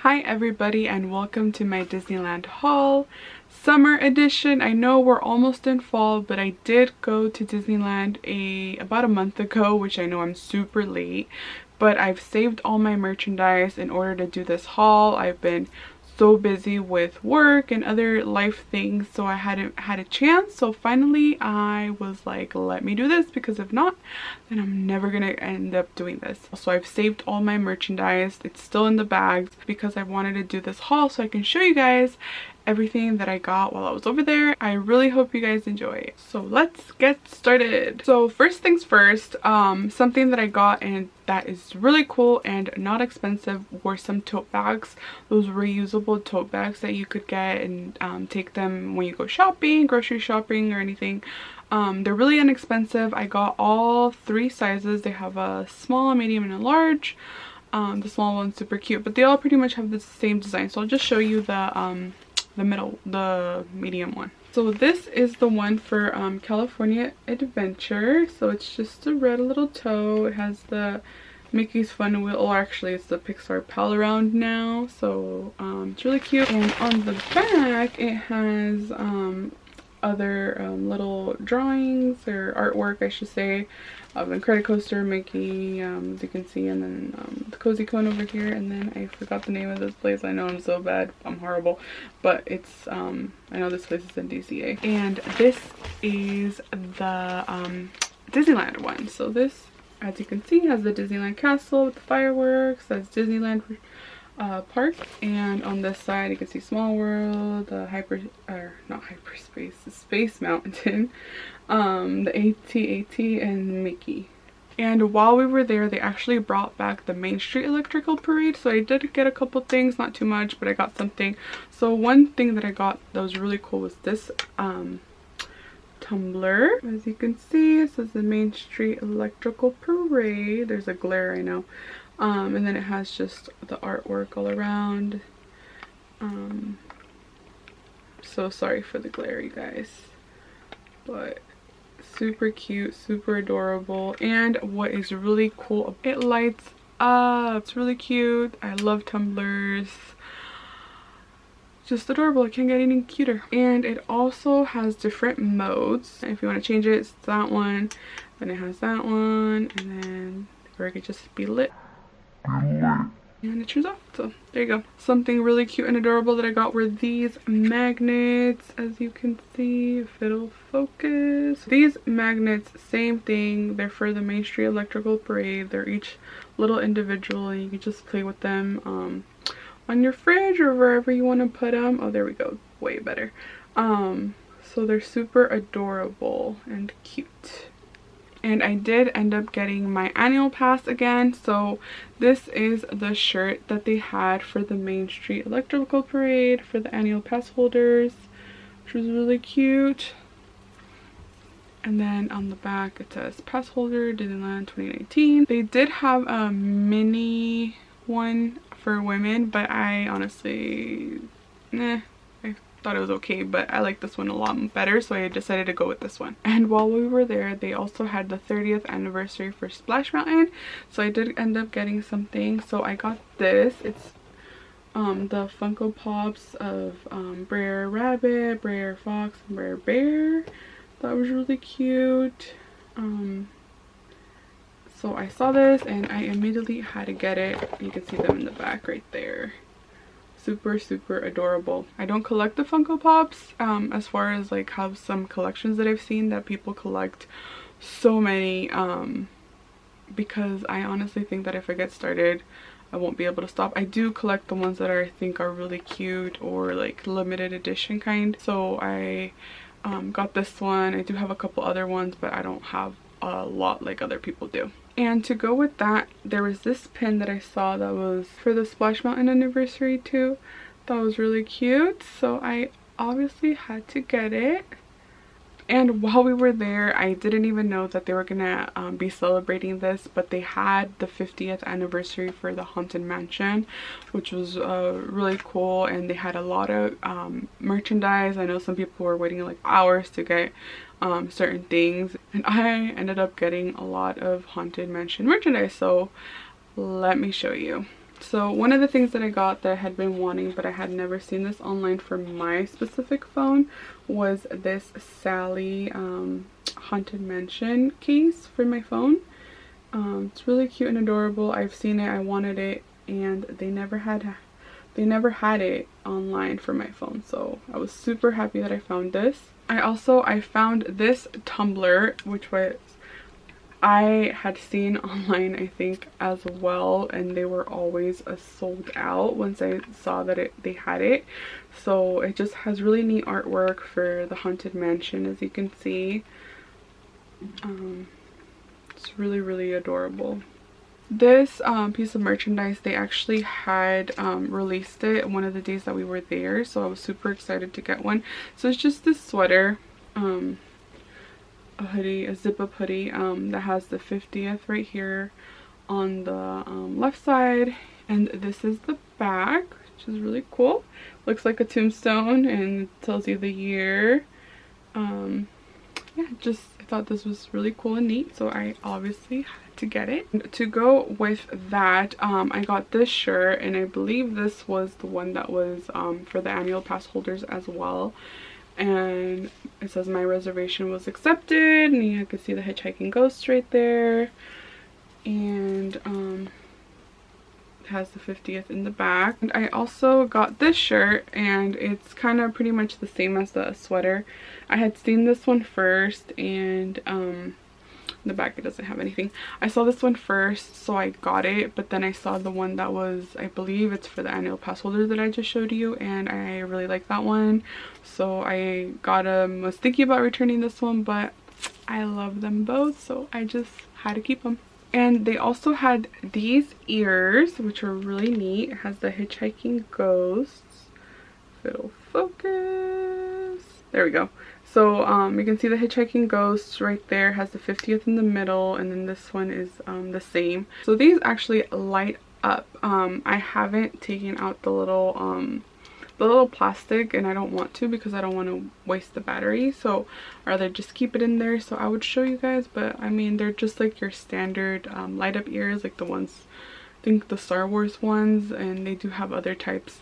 Hi everybody and welcome to my Disneyland haul summer edition. I know we're almost in fall, but I did go to Disneyland about a month ago, which I know I'm super late, but I've saved all my merchandise in order to do this haul. I've been so busy with work and other life things, so I hadn't had a chance. So finally I was like, let me do this, because if not, then I'm never gonna end up doing this. So I've saved all my merchandise. It's still in the bags because I wanted to do this haul so I can show you guys everything that I got while I was over there. I really hope you guys enjoy. So let's get started. So first things first, something that I got and that is really cool and not expensive were some tote bags. Those reusable tote bags that you could get and take them when you go shopping, grocery shopping or anything. They're really inexpensive. I got all three sizes. They have a small, medium, and a large. The small one's super cute, but they all pretty much have the same design. So I'll just show you the medium one. So this is the one for California Adventure. So it's just a red little toe. It has the Mickey's Fun Wheel, or actually it's the Pixar Pal Around now. So it's really cute. And on the back it has other little drawings or artwork, I should say, of Incredicoaster, Mickey, as you can see, and then the cozy cone over here. And then I forgot the name of this place. I know I'm so bad, I'm horrible, but it's I know this place is in DCA. And this is the Disneyland one. So this, as you can see, has the Disneyland castle with the fireworks. That's Disneyland park, and on this side you can see Small World, the Space Mountain, the AT-AT, and Mickey. And while we were there, they actually brought back the Main Street Electrical Parade, so I did get a couple things, not too much, but I got something. So one thing that I got that was really cool was this tumbler. As you can see, it says the Main Street Electrical Parade. There's a glare, I know. And then it has just the artwork all around. So sorry for the glare, you guys, but super cute, super adorable. And what is really cool, it lights up. It's really cute. I love tumblers. Just adorable. It can't get any cuter. And it also has different modes. If you want to change it, it's that one, then it has that one, and then or it could just be lit and it turns off. So there you go. Something really cute and adorable that I got were these magnets, as you can see, if it'll focus. These magnets, same thing, they're for the Main Street Electrical Parade. They're each little individual and you can just play with them on your fridge or wherever you want to put them. Oh, there we go, way better. So they're super adorable and cute. And I did end up getting my annual pass again. So this is the shirt that they had for the Main Street Electrical Parade for the annual pass holders, which was really cute. And then on the back it says pass holder Disneyland 2019. They did have a mini one for women, but I honestly, I thought it was okay, but I like this one a lot better, so I decided to go with this one. And while we were there, they also had the 30th anniversary for Splash Mountain, so I did end up getting something. So I got this. It's the Funko Pops of Brer Rabbit, Brer Fox, and Brer Bear. That was really cute. So I saw this and I immediately had to get it. You can see them in the back right there. Super adorable. I don't collect the Funko Pops as far as like have some collections that I've seen that people collect so many, because I honestly think that if I get started I won't be able to stop. I do collect the ones that I think are really cute or like limited edition kind. So I got this one. I do have a couple other ones, but I don't have a lot like other people do. And to go with that, there was this pin that I saw that was for the Splash Mountain anniversary too. That was really cute, so I obviously had to get it. And while we were there, I didn't even know that they were gonna be celebrating this, but they had the 50th anniversary for the Haunted Mansion, which was really cool. And they had a lot of merchandise. I know some people were waiting like hours to get certain things, and I ended up getting a lot of Haunted Mansion merchandise, so let me show you. So one of the things that I got that I had been wanting, but I had never seen this online for my specific phone, was this Sally Haunted Mansion case for my phone. It's really cute and adorable. I've seen it, I wanted it, and they never had it online for my phone, so I was super happy that I found this. I found this tumbler, which I had seen online, I think, as well, and they were always sold out once I saw that they had it. So it just has really neat artwork for the Haunted Mansion, as you can see. It's really, really adorable. This piece of merchandise, they actually had released it one of the days that we were there, so I was super excited to get one. So it's just this sweater, a hoodie, a zip-up hoodie that has the 50th right here on the left side, and this is the back, which is really cool. Looks like a tombstone and it tells you the year. Yeah, I thought this was really cool and neat, so I obviously had to get it. And to go with that, I got this shirt, and I believe this was the one that was for the annual pass holders as well. And it says my reservation was accepted, and you can see the hitchhiking ghost right there, and it has the 50th in the back. And I also got this shirt, and it's kind of pretty much the same as the sweater. I had seen this one first, and in the back it doesn't have anything. I saw this one first, so I got it, but then I saw the one that was, I believe it's for the annual pass holder that I just showed you, and I really like that one, so I was thinking about returning this one, but I love them both, so I just had to keep them. And they also had these ears, which are really neat. It has the hitchhiking ghosts. If it'll focus. There we go. So you can see the hitchhiking ghosts right there, has the 50th in the middle, and then this one is the same. So these actually light up. I haven't taken out the little plastic, and I don't want to because I don't want to waste the battery, so I'd rather just keep it in there. So I would show you guys, but I mean, they're just like your standard light up ears, like the ones, I think the Star Wars ones, and they do have other types.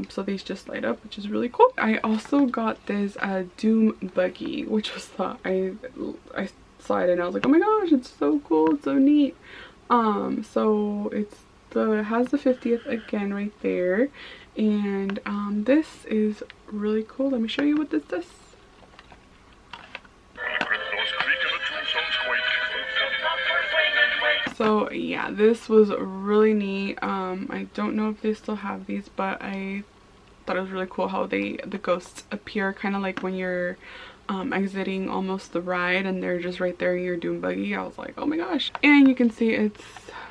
So these just light up, which is really cool. I also got this Doom buggy, which was I saw it and I was like, oh my gosh, it's so cool, it's so neat. So it has the 50th again right there, and this is really cool. Let me show you what this does. So yeah, this was really neat. I don't know if they still have these, but I thought it was really cool how the ghosts appear kind of like when you're exiting almost the ride, and they're just right there in your Doom buggy. I was like, oh my gosh. And you can see it's,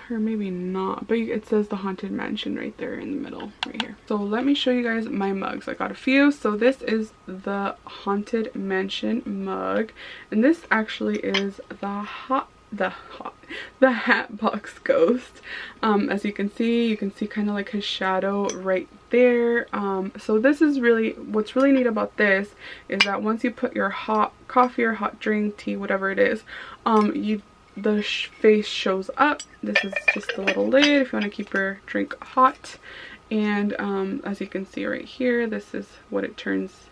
or maybe not, but it says the Haunted Mansion right there in the middle right here. So let me show you guys my mugs. I got a few. So this is the Haunted Mansion mug, and this actually is the Hatbox Ghost. As you can see kind of like his shadow right there. So this is what's really neat about this is that once you put your hot coffee or hot drink, tea, whatever it is, the face shows up. This is just the little lid if you want to keep your drink hot, and as you can see right here, this is what it turns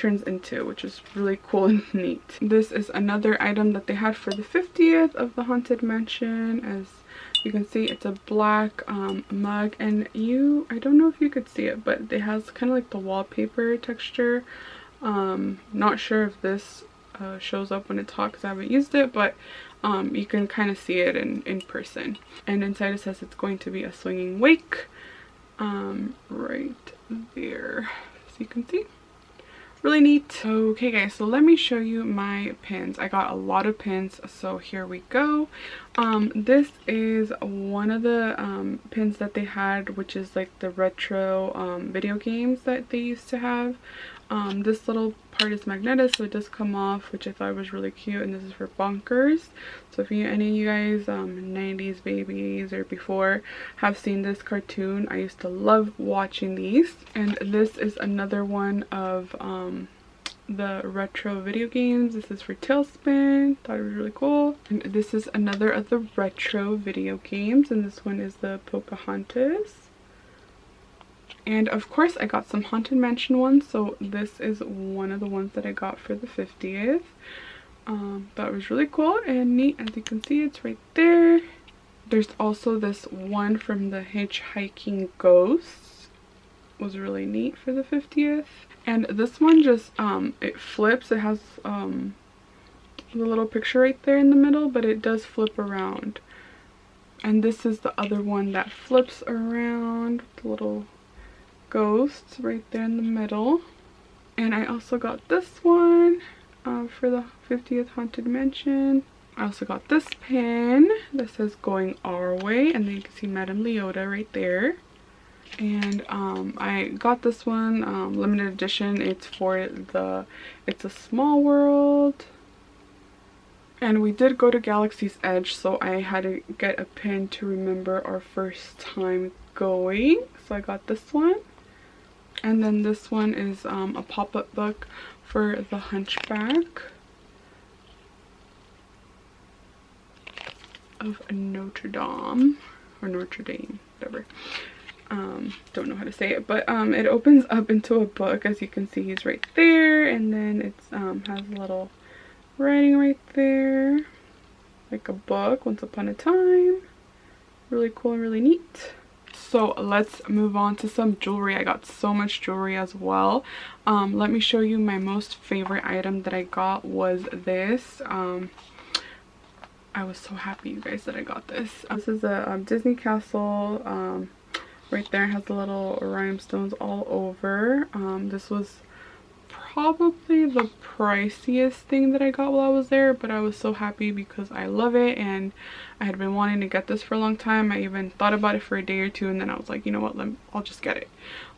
into, which is really cool and neat. This is another item that they had for the 50th of the Haunted Mansion. As you can see, it's a black mug, and I don't know if you could see it, but it has kind of like the wallpaper texture. Not sure if this shows up when it's hot because I haven't used it, but you can kind of see it in person. And inside it says it's going to be a swinging wake right there, so you can see. Really neat. Okay guys, so let me show you my pins. I got a lot of pins, so here we go. This is one of the pins that they had, which is like the retro video games that they used to have. This little part is magnetic, so it does come off, which I thought was really cute, and this is for Bonkers. So if any of you guys 90s babies or before have seen this cartoon, I used to love watching these. And this is another one of the retro video games. This is for Tailspin. Thought it was really cool. And this is another of the retro video games, and this one is the Pocahontas. And of course I got some Haunted Mansion ones, so this is one of the ones that I got for the 50th. That was really cool and neat. As you can see, it's right there. There's also this one from the Hitchhiking Ghosts. It was really neat for the 50th. And this one just, it flips. It has the little picture right there in the middle, but it does flip around. And this is the other one that flips around, the little ghosts right there in the middle. And I also got this one for the 50th Haunted Mansion. I also got this pin that says "Going Our Way," and then you can see Madame Leota right there. And I got this one limited edition. It's for the It's a Small World. And we did go to Galaxy's Edge, so I had to get a pin to remember our first time going. So I got this one. And then this one is a pop-up book for the Hunchback of Notre Dame, or Notre Dame, whatever. Don't know how to say it, but it opens up into a book. As you can see, he's right there, and then it's has a little writing right there, like a book, Once Upon a Time. Really cool and really neat. So let's move on to some jewelry. I got so much jewelry as well. Let me show you my most favorite item that I got was this. I was so happy, you guys, that I got this. This is a Disney castle. Right there, it has the little rhinestones all over. This was probably the priciest thing that I got while I was there, but I was so happy because I love it and I had been wanting to get this for a long time. I even thought about it for a day or two, and then I was like, you know what, I'll just get it.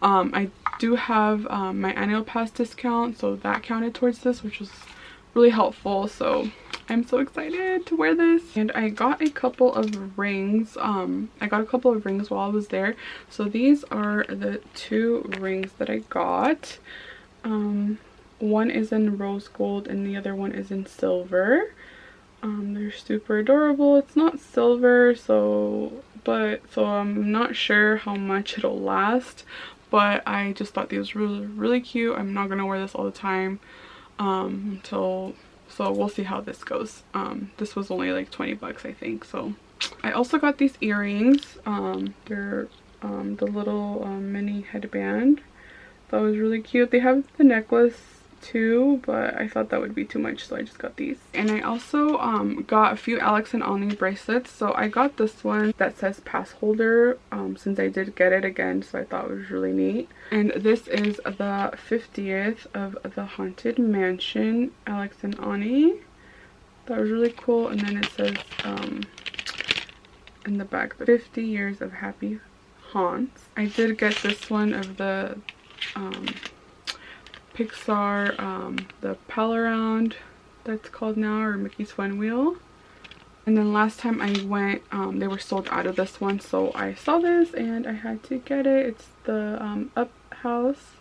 I do have my annual pass discount, so that counted towards this, which was really helpful. So I'm so excited to wear this. And I got a couple of rings. I got a couple of rings while I was there. So these are the two rings that I got. One is in rose gold and the other one is in silver. They're super adorable. It's not silver, so I'm not sure how much it'll last, but I just thought these were really cute. I'm not gonna wear this all the time so we'll see how this goes. This was only like 20 bucks, I think. So I also got these earrings. They're the little mini headband. That was really cute. They have the necklace too, but I thought that would be too much, so I just got these. And I also got a few Alex and Ani bracelets. So I got this one that says pass holder, since I did get it again, so I thought it was really neat. And this is the 50th of the Haunted Mansion, Alex and Ani. That was really cool. And then it says in the back, 50 years of happy haunts. I did get this one of the Pixar, the Pal Around, that's called now, or Mickey's Fun Wheel. And then last time I went, they were sold out of this one, so I saw this and I had to get it. It's the Up House.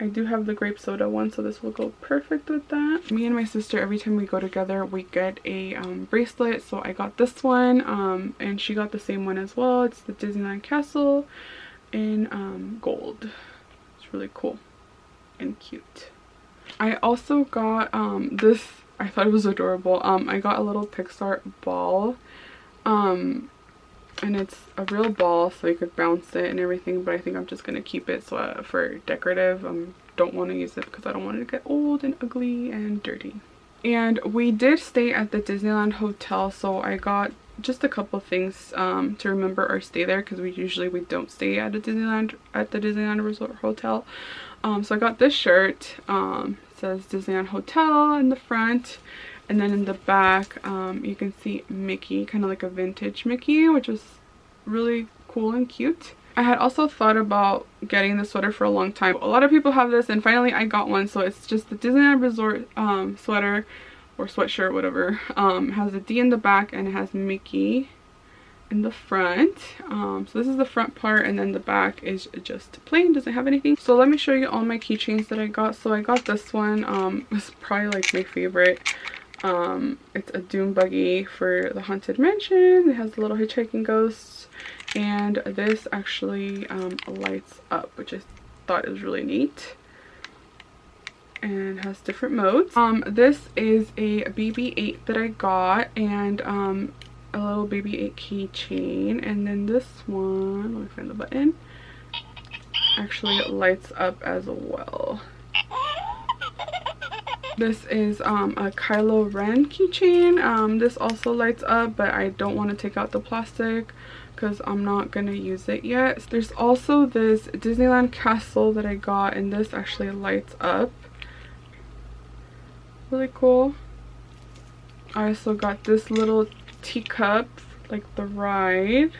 I do have the grape soda one, so this will go perfect with that. Me and my sister, every time we go together, we get a bracelet. So I got this one, and she got the same one as well. It's the Disneyland Castle in gold. It's really cool and cute. I also got this, I thought it was adorable. I got a little Pixar ball, and it's a real ball, so you could bounce it and everything, but I think I'm just gonna keep it so for decorative. Don't want to use it because I don't want it to get old and ugly and dirty. And we did stay at the Disneyland Hotel, so I got just a couple things to remember our stay there, because we don't stay at the Disneyland Resort Hotel. So I got this shirt. It says Disneyland Hotel in the front, and then in the back you can see Mickey, kind of like a vintage Mickey, which was really cool and cute. I had also thought about getting this sweater for a long time. A lot of people have this, and finally I got one. So it's just the Disneyland Resort sweater or sweatshirt, whatever. It has a D in the back and it has Mickey in the front. So this is the front part, and then the back is just plain, doesn't have anything. So let me show you all my keychains that I got. So I got this one. It's probably like my favorite. It's a doom buggy for the haunted mansion. It has a little hitchhiking ghost, and this actually lights up, which I thought is really neat, and has different modes. This is a BB-8 that I got, and a little BB-8 keychain, and then this one, let me find the button, actually lights up as well. This is a Kylo Ren keychain. This also lights up, but I don't want to take out the plastic because I'm not gonna use it yet. There's also this Disneyland castle that I got, and this actually lights up. Really cool. I also got this little teacup, like the ride,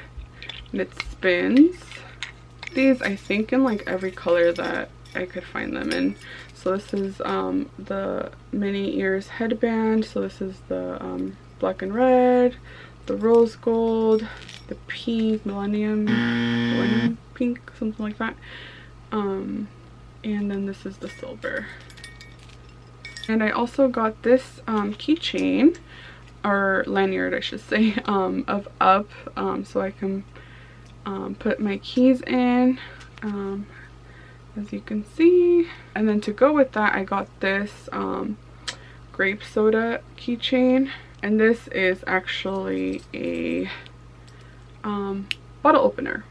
and it spins. These I think in like every color that I could find them in. So this is the mini ears headband. So this is the black and red, the rose gold, the pink, millennium pink, something like that. And then this is the silver. And I also got this keychain, or lanyard I should say, of Up, so I can put my keys in, as you can see. And then to go with that, I got this grape soda keychain, and this is actually a bottle opener,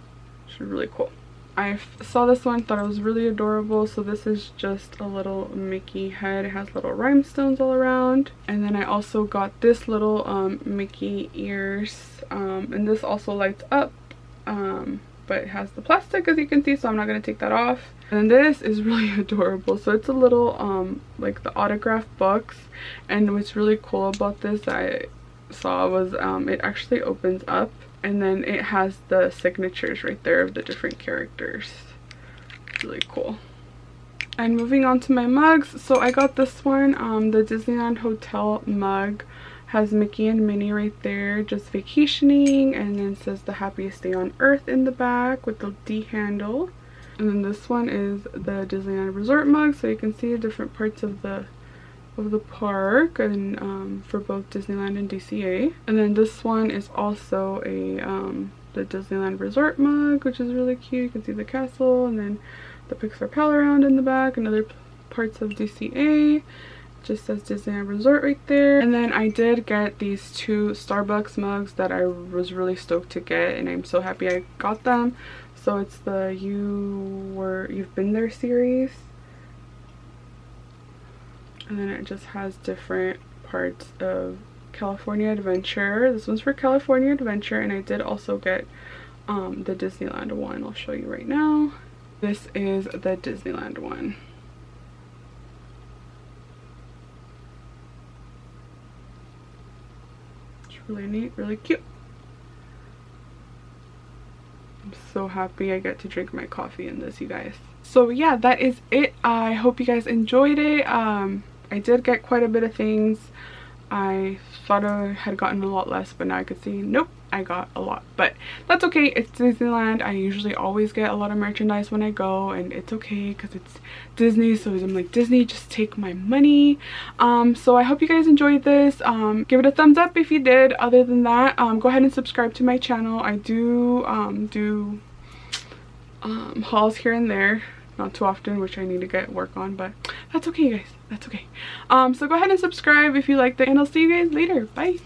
which is really cool. I saw this one, thought it was really adorable. So this is just a little Mickey head. It has little rhinestones all around. And then I also got this little Mickey ears, and this also lights up, but it has the plastic, as you can see, so I'm not going to take that off. And this is really adorable. So it's a little like the autograph books, and what's really cool about this I saw was it actually opens up, and then it has the signatures right there of the different characters. Really cool. And moving on to my mugs, so I got this one, the Disneyland Hotel mug. Has Mickey and Minnie right there, just vacationing, and then says the happiest day on earth in the back with the D handle. And then this one is the Disneyland Resort mug, so you can see different parts of the park, and for both Disneyland and DCA. And then this one is also a the Disneyland Resort mug, which is really cute. You can see the castle, and then the Pixar Pal around in the back, and other parts of DCA. Just says Disneyland Resort right there. And then I did get these two Starbucks mugs that I was really stoked to get, and I'm so happy I got them. So it's the You've Been There series, and then it just has different parts of California Adventure. This one's for California Adventure, and I did also get the Disneyland one. I'll show you right now. This is the Disneyland one. Really neat, really cute. I'm so happy I get to drink my coffee in this, you guys. So yeah, that is it. I hope you guys enjoyed it. I did get quite a bit of things. I thought I had gotten a lot less, but now I could see, nope, I got a lot. But that's okay, it's Disneyland. I usually always get a lot of merchandise when I go, and it's okay because it's Disney. So I'm like, Disney, just take my money. So I hope you guys enjoyed this. Give it a thumbs up if you did. Other than that, go ahead and subscribe to my channel. I do hauls here and there, not too often, which I need to get work on, but that's okay, guys, that's okay. So go ahead and subscribe if you liked it, and I'll see you guys later. Bye.